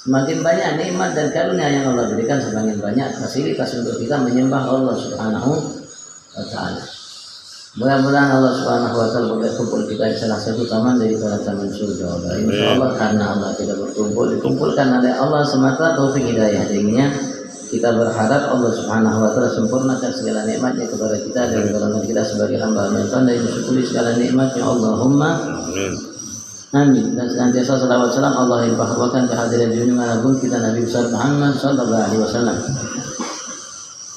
Semakin banyak nikmat dan karunia yang Allah berikan, semakin banyak fasilitas untuk kita menyembah Allah Subhanahu wa Ta'ala. Mudah-mudahan Allah Subhanahu wa Ta'ala berkumpul kita di salah satu taman dari para taman surga. Insyaallah karena Allah tidak berkumpul, dikumpulkan oleh Allah semata taufik hidayah. Jadinya kita berharap Allah Subhanahu wa Ta'ala sempurnakan segala nikmatnya kepada kita dan golongan kita sebagai hamba yang pandai mensyukuri segala nikmatnya. Allahumma amin. Dan senantiasa salawat salam Allah yang bahwakan kehadiran junjungan agung kita Nabi besar Muhammad sallallahu alaihi wasallam,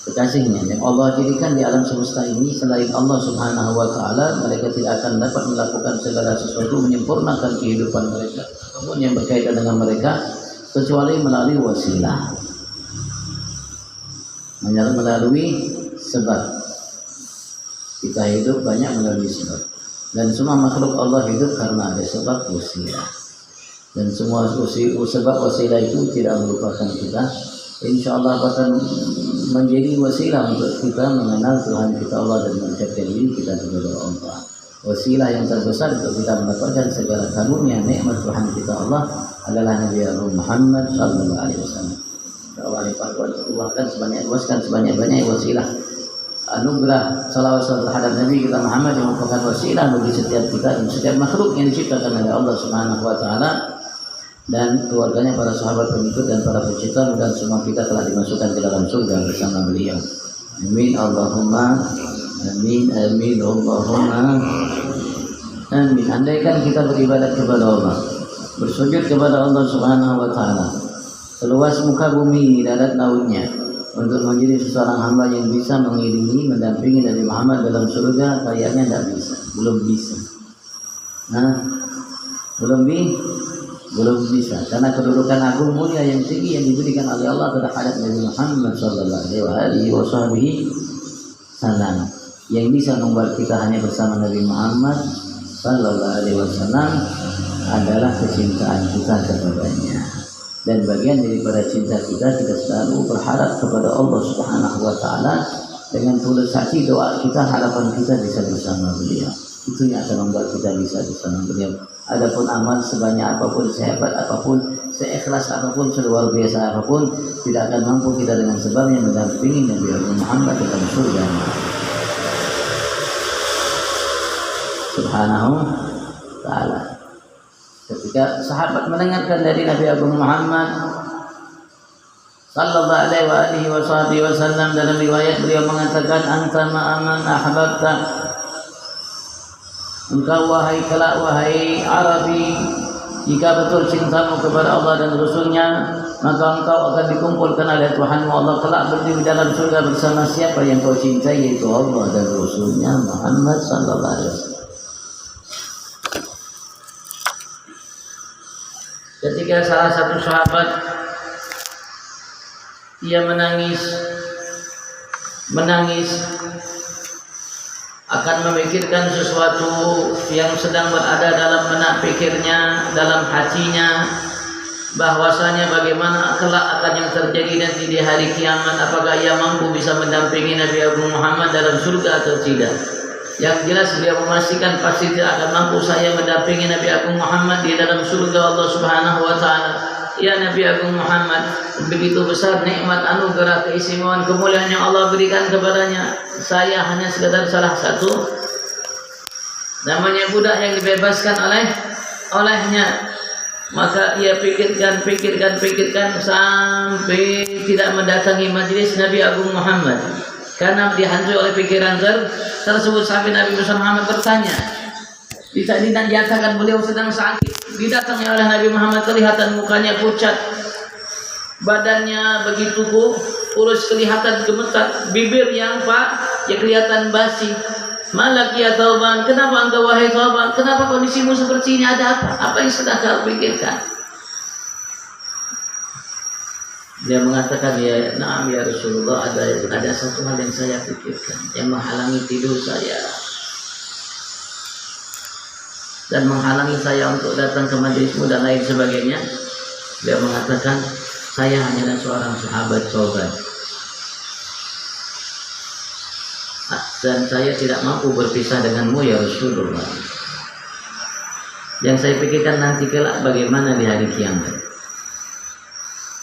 kekasihnya yang Allah jadikan di alam semesta ini. Selain Allah Subhanahu wa Ta'ala, mereka tidak akan dapat melakukan segala sesuatu menyempurnakan kehidupan mereka apapun yang berkaitan dengan mereka kecuali melalui wasilah, melalui sebab. Kita hidup banyak melalui sebab, dan semua makhluk Allah hidup karena ada sebab wasilah. Dan semua sebab wasilah itu tidak melupakan kita. InsyaAllah akan menjadi wasilah untuk kita mengenal Tuhan kita Allah dan mengucapkan diri kita kepada Allah. Wasilah yang terbesar untuk kita mendapatkan segala karunia nikmat Tuhan kita Allah adalah Nabi Muhammad sallallahu alaihi wasallam. Allah limpahkan sebanyak-banyak wasilah anugerah salawat terhadap Nabi kita Muhammad yang merupakan wasilah bagi setiap kita dan setiap makhluk yang diciptakan oleh Allah Subhanahu wa Ta'ala dan keluarganya, para sahabat pengikut dan para pecinta, dan semua kita telah dimasukkan ke dalam surga bersama beliau. Amin Allahumma amin amin Allahumma amin. Andaikan kita beribadat kepada Allah, bersujud kepada Allah Subhanahu wa Ta'ala seluas muka bumi ini darat lautnya, untuk menjadi seseorang hamba yang bisa mengiringi, mendampingi Nabi Muhammad dalam surga, kayaknya tidak bisa, belum bisa. Belum bisa, karena kedudukan agung mulia yang tinggi yang diberikan oleh Allah terhadap Nabi Muhammad sallallahu alaihi wasallam, yang bisa membuat kita hanya bersama Nabi Muhammad sallallahu alaihi wasallam adalah kecintaan kita kepadanya. Dan bagian daripada cinta kita selalu berharap kepada Allah Subhanahu wa Ta'ala dengan tulus hati, doa kita, harapan kita bisa bersama beliau. Itu yang akan membuat kita bisa bersama beliau. Adapun amal sebanyak apapun, sehebat apapun, seikhlas apapun, seluar biasa apapun, tidak akan mampu kita dengan sebabnya mendampingi Nabi Muhammad dalam surga Subhanahu Ta'ala. Ketika sahabat mendengarkan dari Nabi Agung Muhammad sallallahu alaihi wasallam, dalam riwayat beliau mengatakan, anta ma'aman ahbabta, engkau wahai Arabi, jika betul cintamu kepada Allah dan Rasulnya, maka engkau akan dikumpulkan oleh Tuhanmu Allah kelak berdiri dalam surga bersama siapa yang kau cintai, yaitu Allah dan Rasulnya Muhammad sallallahu alaihi wasallam. Ketika salah satu sahabat ia menangis akan memikirkan sesuatu yang sedang berada dalam benak pikirnya, dalam hatinya, bahwasanya bagaimana kelak akan yang terjadi nanti di hari kiamat, apakah ia mampu bisa mendampingi Nabi Agung Muhammad dalam surga atau tidak. Yang jelas beliau memastikan pasti tidak akan mampu saya mendampingi Nabi Agung Muhammad di dalam surga Allah Subhanahu wa Ta'ala. Ya Nabi Agung Muhammad, begitu besar nikmat, anugerah, keistimewaan, kemuliaan yang Allah berikan kepadanya, saya hanya sekedar salah satu, namanya budak yang dibebaskan olehnya. Maka ia pikirkan sampai tidak mendatangi majlis Nabi Agung Muhammad, karena dihantui oleh pikiran tersebut. Sampai Nabi Muhammad bertanya, dikatakan beliau sedang sakit, didatangi oleh Nabi Muhammad, kelihatan mukanya pucat, badannya begitu kurus, kelihatan gemetar, bibir yang kelihatan basi. Malak ya Thawban, kenapa engkau wahai Thawban, kenapa kondisimu seperti ini, ada apa? Apa yang sedang kau pikirkan? Dia mengatakan, ya na'am ya Rasulullah, ada satu hal yang saya pikirkan, yang menghalangi tidur saya dan menghalangi saya untuk datang ke majlismu dan lain sebagainya. Dia mengatakan, saya hanyalah seorang sahabat sobat, dan saya tidak mampu berpisah denganmu ya Rasulullah. Yang saya pikirkan nanti kelak bagaimana di hari kiamat.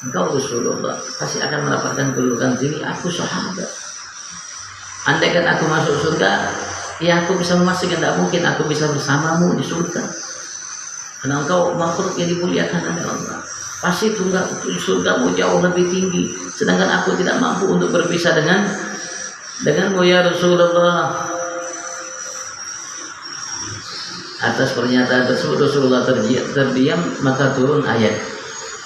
engkau Rasulullah pasti akan mendapatkan kedudukan tinggi. Aku sahabat. Andaikan aku masuk surga, ya aku bisa memastikan tidak mungkin aku bisa bersamamu di surga. Karena engkau makhluk yang dimuliakan oleh Allah. Pasti surgamu jauh lebih tinggi. Sedangkan aku tidak mampu untuk berpisah denganmu ya Rasulullah. Atas pernyataan tersebut Rasulullah terdiam, maka turun ayat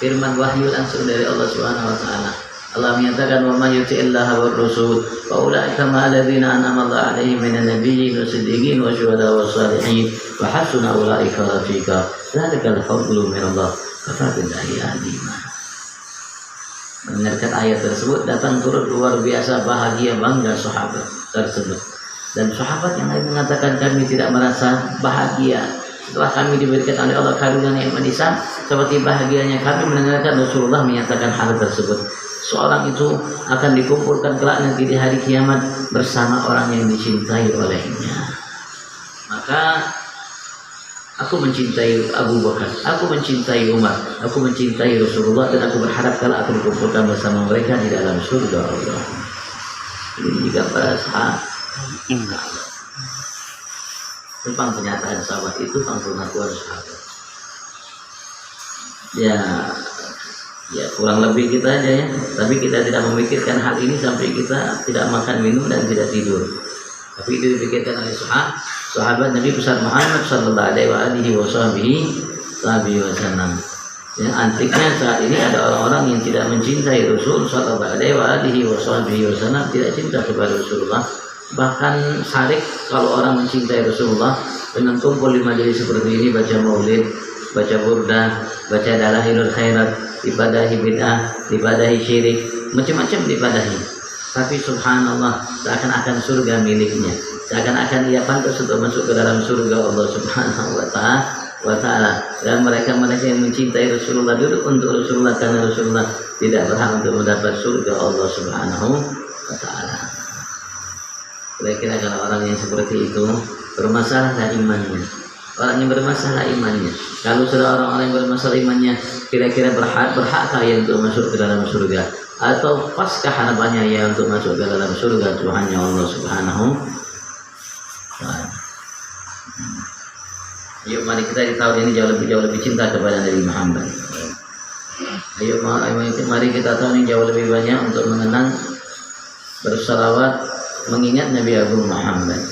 firman wahyu langsung dari Allah Subhanahu wa taala. Allah menyatakan wa may yuti'illaha war rasul fa ulaika ma alladziina an'ama Allahu 'alaihim minan nabiyyin wasiddiqin wasyuhada'i wassalihin wa hasuna ulaika rafiqa. Dzalikal fadlu minallah kafa billahi alima. Mendengarkan ayat tersebut datang turun luar biasa bahagia bangga sahabat tersebut. Dan sahabat yang lain mengatakan kami tidak merasa bahagia setelah kami diberikan oleh Allah karunia nikmat Islam seperti bahagianya kami mendengarkan Rasulullah menyatakan hal tersebut. Seorang itu akan dikumpulkan kelak nanti di hari kiamat bersama orang yang dicintai olehnya. Maka aku mencintai Abu Bakar, aku mencintai Umar, aku mencintai Rasulullah, dan aku berharap kalau aku dikumpulkan bersama mereka di dalam surga Allah. Ini juga para sahabat. Tentang pernyataan sahabat itu tentang pengakuan sahabat. Ya kurang lebih kita aja ya. Tapi kita tidak memikirkan hal ini sampai kita tidak makan minum dan tidak tidur. Tapi itu dipikirkan oleh sahabat Nabi besar Muhammad sallallahu alaihi wasallam. Ya, antiknya saat ini ada orang-orang yang tidak mencintai Rasul sallallahu alaihi wasallam, tidak cinta kepada Rasulullah. Bahkan syarik kalau orang mencintai Rasulullah dengan kumpul di majelis seperti ini, baca maulid, baca burdah, baca dalailul khairat, ibadahi bid'ah, ibadahi syirik, macam-macam ibadahi. Tapi subhanallah, seakan-akan surga miliknya, seakan-akan ia pantas untuk masuk ke dalam surga Allah Subhanahu wa ta'ala. Dan mereka yang mencintai Rasulullah duduk untuk Rasulullah karena Rasulullah tidak berhak untuk mendapat surga Allah Subhanahu wa ta'ala. Kira-kira kalau orang yang seperti itu bermasalahlah imannya. Orang yang bermasalah imannya. Kalau sudah orang-orang yang bermasalah imannya, kira-kira berhakkah ia untuk masuk ke dalam surga? Atau paskah harapannya ia untuk masuk ke dalam surga Tuhannya Allah Subhanahu wa ta'ala? Yuk mari kita di tahun ini jauh lebih cinta kepada Nabi Muhammad. Ayo mari kita tahun ini jauh lebih banyak untuk mengenang, bersalawat, mengingat Nabi Agung Muhammad.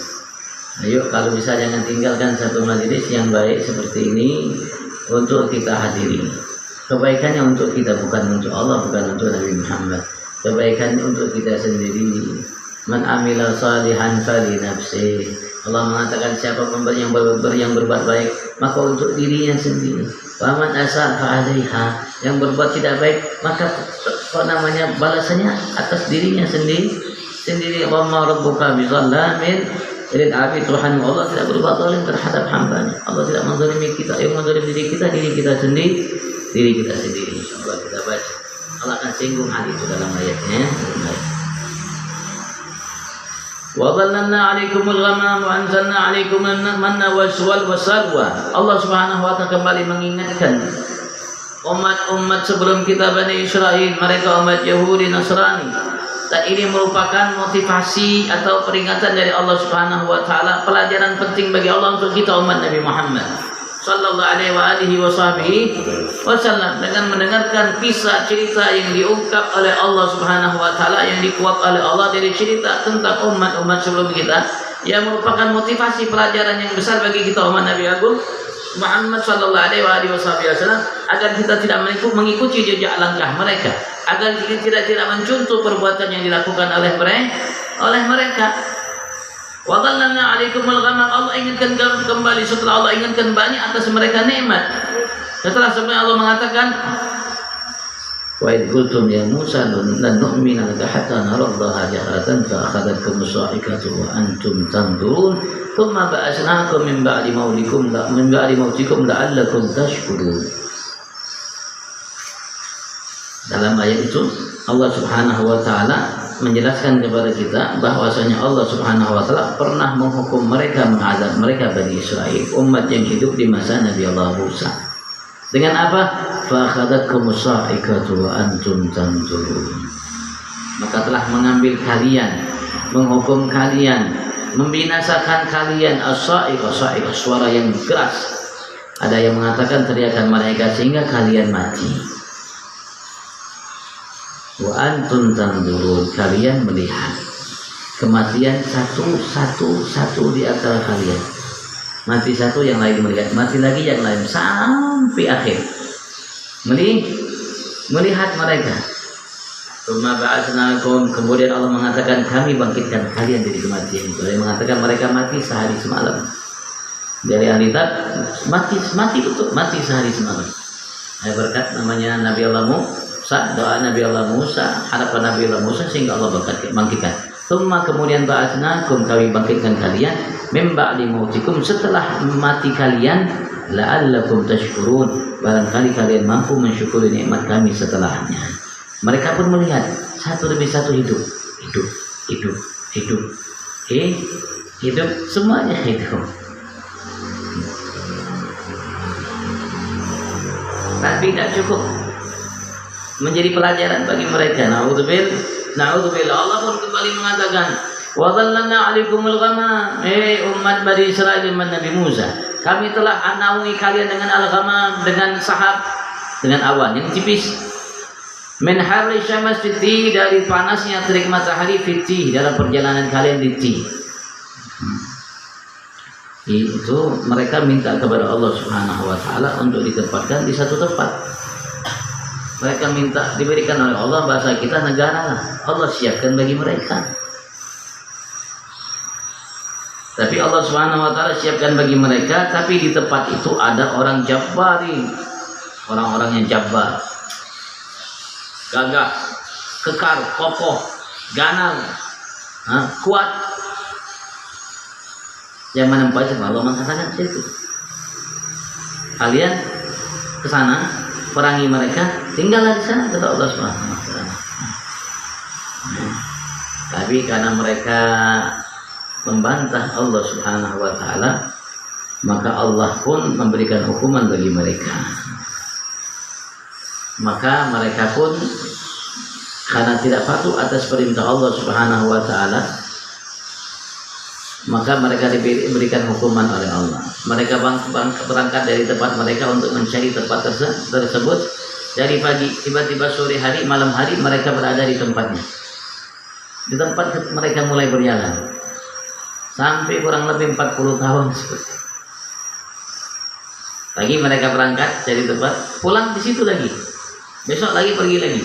Ayo kalau bisa jangan tinggalkan satu majelis yang baik seperti ini untuk kita hadiri. Kebaikannya untuk kita, bukan untuk Allah, bukan untuk Nabi Muhammad. Kebaikannya untuk kita sendiri. Man amila salihan fali nafsi. Allah mengatakan siapa yang berbuat baik maka untuk dirinya sendiri. Wa man asa fa alaiha. Yang berbuat tidak baik maka balasannya atas dirinya sendiri. Wa ma rabbuka bizallamin lil abid. Tuhan Allah tidak berbuat zalim terhadap hambanya. Allah tidak menzalimi kita, yang menzalimi diri kita sendiri. Insyaallah kita baca. Allah akan singgung hal itu dalam ayatnya. Wa dhallalna 'alaikumul ghamama wa anzalna 'alaikumul manna wassalwa. Allah Subhanahu wa ta'ala kembali mengingatkan umat-umat sebelum kita Bani Israel, mereka umat Yahudi Nasrani. Dan ini merupakan motivasi atau peringatan dari Allah Subhanahu wa ta'ala, pelajaran penting bagi Allah untuk kita umat Nabi Muhammad sallallahu alaihi wasallam, dengan mendengarkan kisah cerita yang diungkap oleh Allah Subhanahu wa ta'ala, yang dikuat oleh Allah dari cerita tentang umat-umat sebelum kita, yang merupakan motivasi pelajaran yang besar bagi kita umat Nabi Agung Muhammad sallallahu alaihi wasallam, agar kita tidak mengikuti jejak langkah mereka, agar kita tidak mencontoh perbuatan yang dilakukan oleh mereka. Wa dhallalna 'alaikumul ghamam. Allah ingatkan kembali setelah Allah ingatkan banyak atas mereka nikmat. Setelah sebelumnya Allah mengatakan wa idh qultum ya Musa lan nu'mina laka hatta narallaha jahratan fa akhadhatkum as-sa'iqatu wa antum tanzurun thumma ba'atsnakum min ba'di mautikum la'allakum tashkurun. Dalam ayat itu Allah Subhanahu wa ta'ala menjelaskan kepada kita bahwasanya Allah Subhanahu wa ta'ala pernah menghukum mereka, mengazab mereka Bani Israel, umat yang hidup di masa Nabi Allah Musa. Dengan apa? Fa akhadhatkumus sa'iqatu wa antum tanzurun. Maka telah mengambil kalian, menghukum kalian, membinasakan kalian as-sa'iqah, suara yang keras. Ada yang mengatakan teriakan malaikat sehingga kalian mati. Wa antum tanzurun, kalian melihat kematian satu di antara kalian. Mati satu, yang lain melihat, mati lagi yang lain, sampai akhir. Melihat mereka. Kemudian Allah mengatakan kami bangkitkan kalian dari kematian itu. Dia mengatakan mereka mati sehari semalam. Dari ahli mati betul, mati sehari semalam. Berkat namanya Nabi Allah Musa, doa Nabi Allah Musa, harapan Nabi Allah Musa, sehingga Allah bangkitkan. Kemudian ba'atsnakum, kami bangkitkan kalian min ba'di mautikum, setelah mati kalian, la'allakum tashkurun, barangkali kalian mampu mensyukuri nikmat kami setelahnya. Mereka pun melihat satu demi satu hidup, semuanya hidup. Tapi tidak cukup menjadi pelajaran bagi mereka. Na'udzubillah. Allah pun kembali mengatakan, wa dhallalna 'alaikumul ghamam, umat Bani Israil dan Nabi Musa, kami telah naungi kalian dengan al-ghamam, dengan sahab, dengan awan yang tipis. Min harri syams fiti, dari panasnya terik matahari, fiti, dalam perjalanan kalian di ti. Itu mereka minta kepada Allah Subhanahu wa taala untuk ditempatkan di satu tempat. Mereka minta diberikan oleh Allah, bahasa kita negara lah. Allah siapkan bagi mereka. Tapi Allah Subhanahu wa taala siapkan bagi mereka, tapi di tempat itu ada orang jabbari. Orang-orang yang jabbar. Gagah, kekar, kokoh, ganal, kuat. Yang menempati, Allah mengatakan itu. Kalian ke sana, perangi mereka, tinggallah di sana, kata Allah Subhanahu wa taala. Tapi karena mereka membantah Allah Subhanahu wa taala, maka Allah pun memberikan hukuman bagi mereka. Maka mereka pun karena tidak patuh atas perintah Allah Subhanahu wa taala, maka mereka diberikan hukuman oleh Allah. Mereka berangkat dari tempat mereka untuk mencari tempat tersebut dari pagi, tiba-tiba sore hari, malam hari mereka berada di tempatnya. Di tempat mereka mulai berjalan sampai kurang lebih 40 tahun seperti. Lagi mereka berangkat dari tempat, pulang di situ lagi. Besok lagi pergi lagi.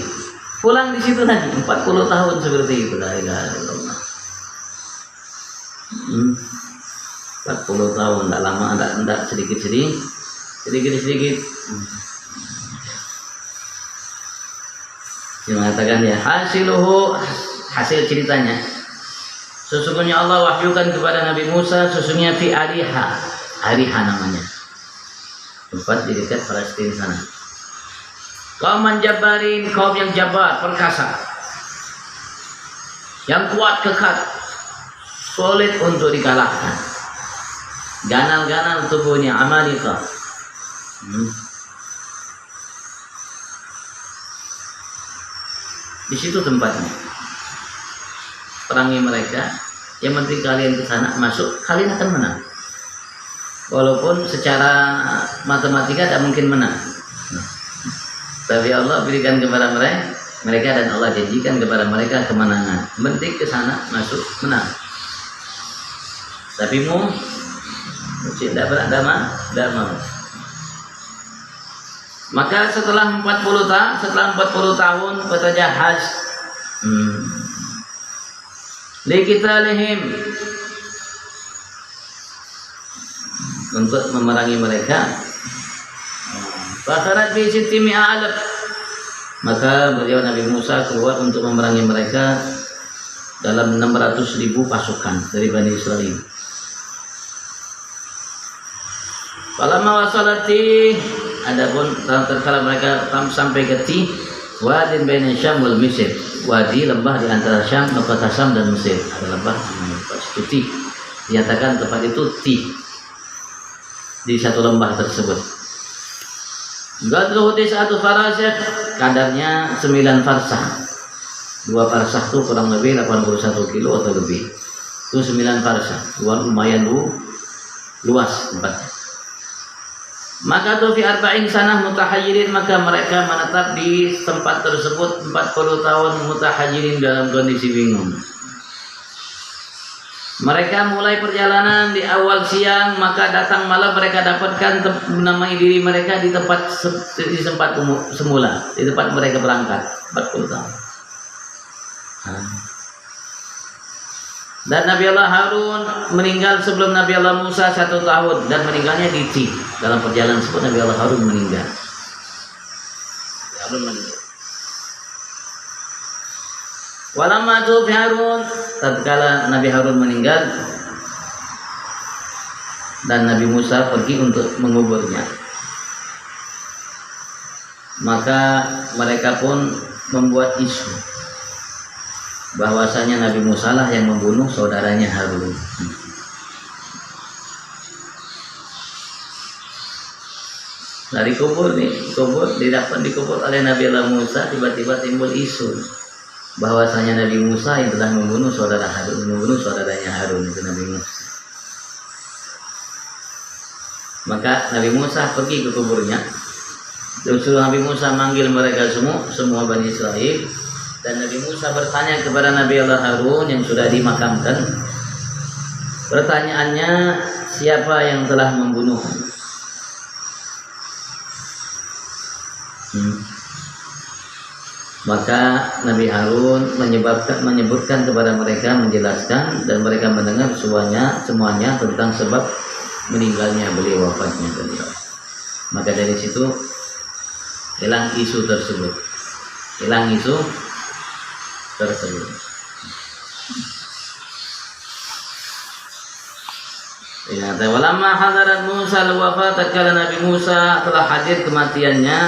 Pulang di situ lagi 40 tahun seperti itu. La ilaha illallah. 40 tahun, tidak lama, tidak sedikit. Dia mengatakan ya, hasil ceritanya, sesungguhnya Allah wahyukan kepada Nabi Musa, sesungguhnya fi Ariha namanya, tempat di dekat Palestina sana. Kaum jabbarin, kaum yang jabar, perkasa, yang kuat, kekar, sulit untuk dikalahkan. Ganal-ganal tubuhnya, Amalika. Di situ tempatnya. Perangi mereka. Yang penting kalian ke sana masuk, kalian akan menang. Walaupun secara matematika tidak mungkin menang. Tapi Allah berikan kepada mereka dan Allah janjikan kepada mereka kemenangan. Penting ke sana masuk, menang. Tapi tidak beragama, tidak mau. Maka setelah 40 tahun bertajahaz liqitalihim, untuk memerangi mereka. Fakharat bi sittimi alaf, maka beliau Nabi Musa keluar untuk memerangi mereka dalam 600.000 pasukan dari Bani Israil. Falamma wasalati, adapun tatkala mereka sampai ke Ti, wadi baina Syam wal Mesir, wadi lembah di antara Syam, kota Syam dan Mesir, ada lembah namanya Ti. Dinyatakan tempat itu Ti, di satu lembah tersebut. Gadruhu tis'atu farasih, kadarnya 9 farsah. 2 farsah itu kurang lebih 81 kilo atau lebih. Itu 9 farsah. Lumayan luas tempatnya. Maka tuh fi arba'in sanah mutahayyirin, maka mereka menetap di tempat tersebut 40 tahun mutahayyirin dalam kondisi bingung. Mereka mulai perjalanan di awal siang, maka datang malam mereka dapatkan menamai diri mereka di tempat semula, di tempat mereka berangkat 40 tahun. Dan Nabi Allah Harun meninggal sebelum Nabi Allah Musa 1 tahun, dan meninggalnya di Ti. Dalam perjalanan tersebut Nabi Allah Harun meninggal. Walamma tufi Harun, tatkala Nabi Harun meninggal dan Nabi Musa pergi untuk menguburnya, maka mereka pun membuat isu bahwasanya Nabi Musa lah yang membunuh saudaranya Harun. Dari kubur didapat dikubur oleh Nabi Allah Musa, tiba-tiba timbul isu bahwasanya Nabi Musa yang telah membunuh saudaranya Harun, itu Nabi Musa. Maka Nabi Musa pergi ke kuburnya. Terus Nabi Musa manggil mereka semua Bani Israel, dan Nabi Musa bertanya kepada Nabi Allah Harun yang sudah dimakamkan. Pertanyaannya, siapa yang telah membunuh? Maka Nabi Harun menyebutkan kepada mereka, menjelaskan, dan mereka mendengar semuanya tentang sebab meninggalnya beliau, wafatnya beliau. Maka dari situ hilang isu tersebut. Ya, walamma hadarat Musa al-wafat, tatkala Nabi Musa telah hadir kematiannya,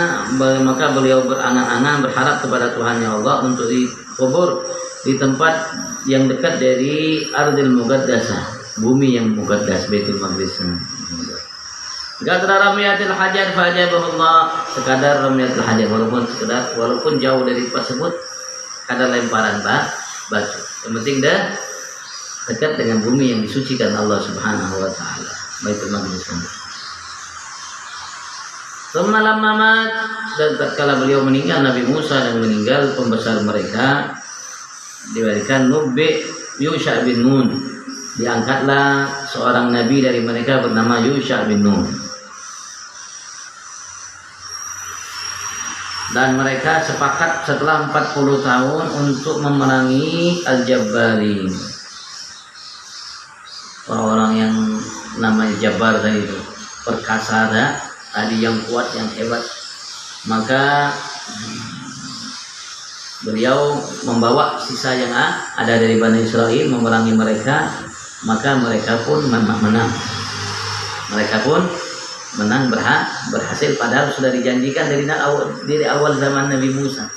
maka beliau berangan-angan berharap kepada Tuhannya Allah untuk dikubur di tempat yang dekat dari Ardil Muqaddasah, bumi yang muqaddas, Baitul Maqdis. Gadra ramiyatil hajar fa'ajabahullah, sekadar ramiyatil hajar, walaupun jauh dari tempat tersebut, kadar lemparan batu. Yang penting dekat dengan bumi yang disucikan Allah Subhanahu wa taala, Baitul Maqdis. Semalam mamat, dan tatkala beliau meninggal, Nabi Musa dan meninggal pembesar mereka, diberikan Nubbi Yusha bin Nun. Diangkatlah seorang nabi dari mereka bernama Yusha bin Nun. Dan mereka sepakat setelah 40 tahun untuk memerangi Al-Jabbarin, orang-orang yang namanya Jabbar tadi itu, perkasa tadi, yang kuat, yang hebat. Maka beliau membawa sisa yang ada dari Bani Israel memerangi mereka, maka mereka pun menang. Berhasil, padahal sudah dijanjikan dari awal zaman Nabi Musa.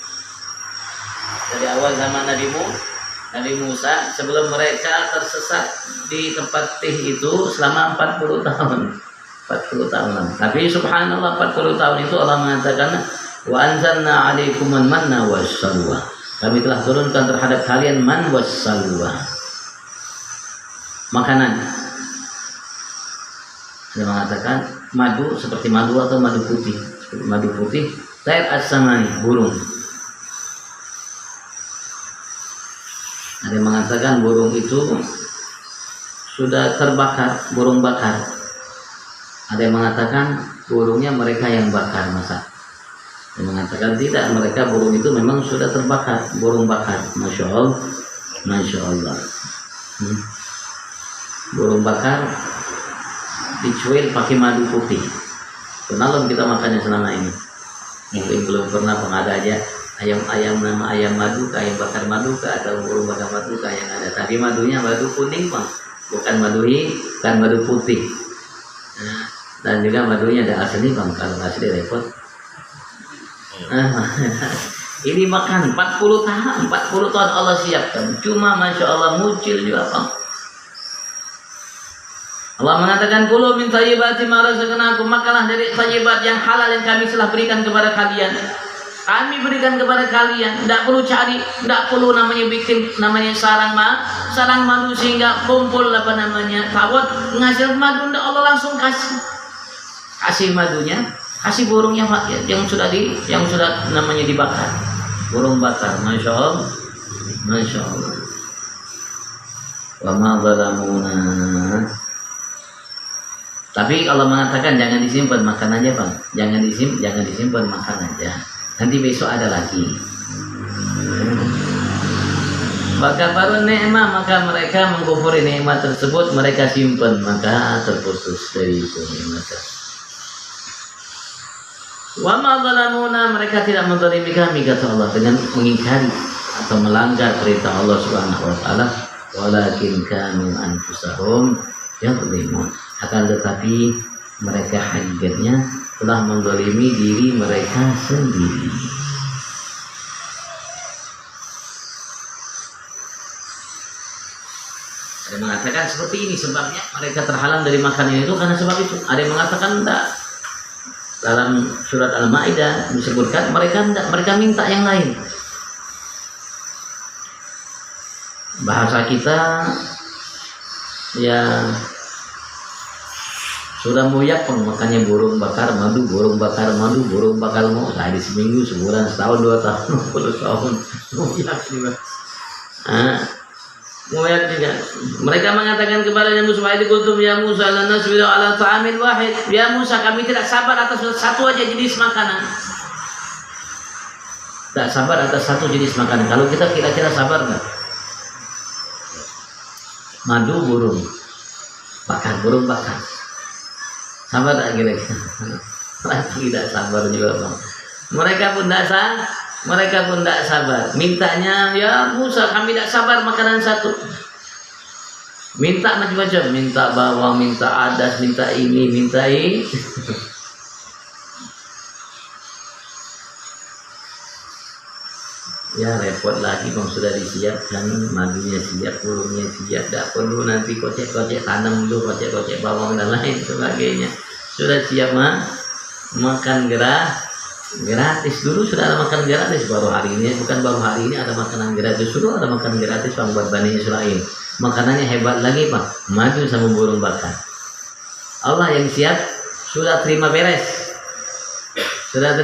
Dari awal zaman Nabi Musa, sebelum mereka tersesat di tempat Tih itu selama 40 tahun. 40 tahun. Tapi subhanallah, 40 tahun itu Allah mengatakan, wa anzalna 'alaikuman manna wassalwa. Kami telah turunkan terhadap kalian man wassalwa, makanan. Dia mengatakan madu, seperti madu atau madu putih. Madu putih, tair as-samani, burung. Ada yang mengatakan burung itu sudah terbakar, burung bakar. Ada yang mengatakan burungnya mereka yang bakar, masak. Ada yang mengatakan tidak, mereka burung itu memang sudah terbakar, burung bakar. Masya Allah. Burung bakar dicuil pakai madu putih. Pernah kita makannya selama ini? Mungkin belum pernah, pengada aja. Ayam nama ayam madu, ayam bakar madu, atau burung bakar madu yang ada. Tapi madunya madu kuning, Bang. Bukan madu putih. Nah, dan juga madunya ada asli, Bang. Kalau asli repot. Ini makan 40 tahun Allah siapkan. Cuma Masya Allah muncul juga, Bang. Allah mengatakan kulu min thayyibati ma razaqnakum, makanlah dari thayyibat yang halal yang kami telah berikan kepada kalian. Kami berikan kepada kalian, tidak perlu cari, tidak perlu namanya bikin namanya sarang madu sehingga kumpul apa namanya tawat ngasih madu, tidak, Allah langsung kasih madunya, kasih burungnya yang sudah namanya dibakar, burung bakar, masya Allah, masya Allah. Wa ma zalamuna. Tapi Allah mengatakan jangan disimpan, makan aja bang, jangan disimpan, makan aja. Nanti besok ada lagi. Maka baru nikmat, maka mereka mengkufuri nikmat tersebut, mereka simpan, maka terputus dari itu nikmat. Wa ma zalamuna, mereka tidak menzalimi kami, kata Allah, dengan mengingkari atau melanggar perintah Allah Subhanahu wa taala, walakin kanu anfusahum yadzlimun. Akan tetapi mereka hakikatnya telah menzalimi diri mereka sendiri. Ada yang mengatakan seperti ini sebabnya mereka terhalang dari makanan itu karena sebab itu. Ada yang mengatakan tidak. Dalam surat Al-Maidah disebutkan mereka minta yang lain. Bahasa kita ya sudah muyak pun makanya burung bakar madu, mau hari seminggu, sebulan, setahun, 2 tahun, 10 tahun muyak juga. Muyak juga. Mereka mengatakan kepada Musa, ya Musa, lan nasbiru ala ta'amin wahid. Ya Musa, kami tidak sabar atas satu aja jenis makanan. Tidak sabar atas satu jenis makanan. Kalau kita kira-kira sabar nggak? Madu burung bakar. Sabar tak kira-kira? Tidak sabar juga bang. Mereka pun tidak sabar. Mintanya, ya Musa, kami tidak sabar makanan satu. Minta macam-macam, minta bawang, minta adas, minta ini, minta ini. Ya repot lagi bang, sudah disiapkan madunya siap, burungnya siap, tidak perlu nanti kocek-kocek tanam dulu, kocek-kocek bawang dan lain sebagainya. Sudah siap makan gratis dulu, sudah ada makan gratis baru hari ini, bukan baru hari ini ada makanan gratis, sudah ada makan gratis bang buat Bani Israel. Makanannya hebat lagi bang, madu sama burung bakar. Allah yang siap sudah terima beres, sekarang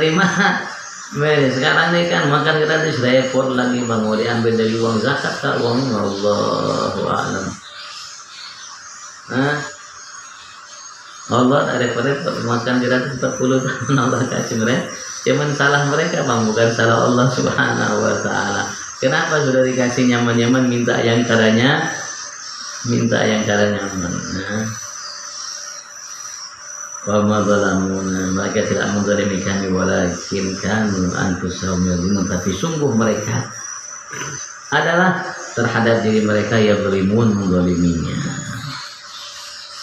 ini kan makan gratis repot lagi bang, mau diambil dari uang zakat tak uang Allahu a'lam. Allah ada repot makan gratis 40 tahun Allah kasih mereka, cuman salah mereka bang, bukan salah Allah Subhanahu wa taala. Kenapa sudah dikasih nyaman-nyaman minta yang caranya nyaman. Wa ma zalamuna, mereka tidak menzalimi kami, walakin kanu anfusahum yadzlimun, tapi sungguh mereka adalah terhadap diri mereka yang menzaliminya.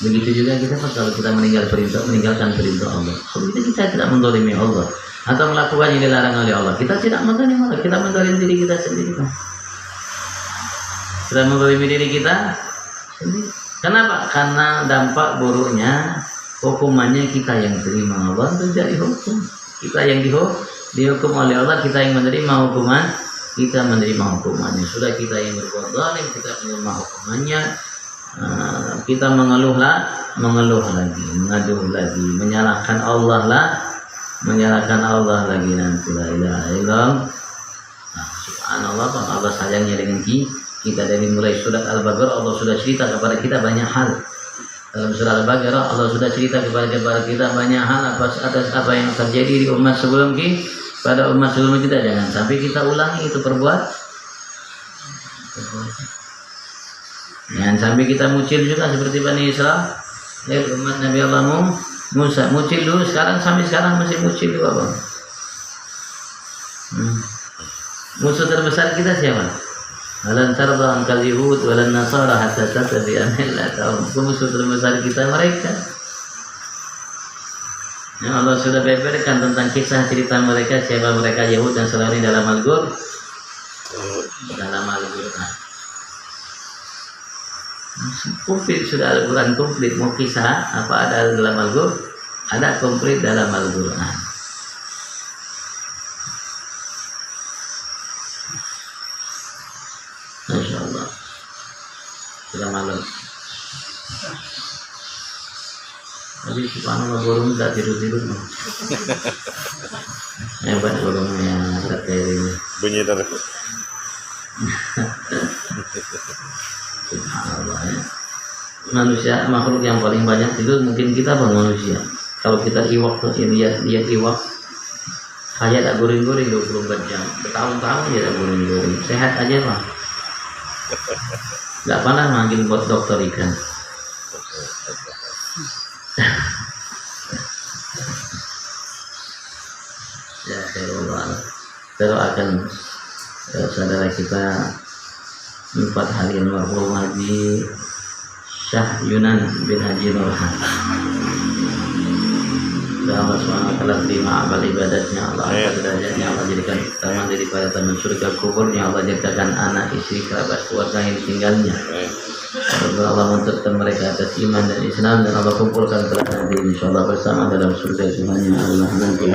Begitu juga kita kalau kita meninggalkan perintah Allah, kita tidak menzalimi Allah atau melakukan yang dilarang oleh Allah, kita tidak menzalimi Allah, kita menzalimi diri kita sendiri. Kita menzalimi diri kita sendiri. Kenapa? Karena dampak buruknya hukumannya kita yang terima, Allah menjadi hukum. Kita yang dihukum oleh Allah, kita yang menerima hukuman, kita menerima hukumannya. Sudah kita yang berbuat zalim, kita menerima hukumannya. Kita mengeluh lagi, mengaduh lagi, menyalahkan Allah lagi, nanti la ilaha illallah. Subhanallah, Allah sayangnya dengan kita. Dari mulai surat Al-Baqarah Allah sudah cerita kepada kita banyak hal. Dalam surah Al-Baqarah Allah sudah cerita kepada kita banyak hal atas apa yang terjadi di umat sebelum pada umat sebelum kita. Jangan sampai kita ulangi itu perbuatan. Jangan sampai kita mucil juga seperti Bani Israel, umat Nabi Allah Musa. Mucil dulu, sampai sekarang masih mucil juga bang. Musuh terbesar kita siapa? Walan tarda ankal yahud walan nasara hatta tattabi'a millatahum. Musuh terbesar kita mereka. Ya, Allah sudah beberkan tentang kisah cerita mereka, siapa mereka Yahud dan Nasrani dalam Al-Qur'an. Komplit, sudah Al-Quran komplit. Mau kisah apa ada dalam Al-Quran? Ada komplit dalam Al-Quran. Masya Allah. Sudah malam. Tapi subhanallah burung tak tidur-tidur. Hebat burungnya ini. Bunyi dari Subhanallah ya. Manusia makhluk yang paling banyak tidur mungkin kita bang manusia. Kalau kita iwak tuh lihat iwak kayak tak guring-guring 24 jam. Bertahun-tahun ya tak guring-guring. Sehat aja lah. Gak pernah manggil buat dokter ikan. Ya terus akan saudara kita 4 hari almarhum Haji Syah Yunan bin Haji Nurhan. Allah SWT terima amal ibadatnya, Allah angkat derajatnya, Allah jadikan taman daripada taman surga kuburnya, Allah jadikan anak istri kerabat keluarga yang ditinggalnya. Allah menuntutkan mereka atas iman dan Islam, dan Allah kumpulkan kelak nanti insyaallah bersama dalam surga Tuhannya Allah nanti.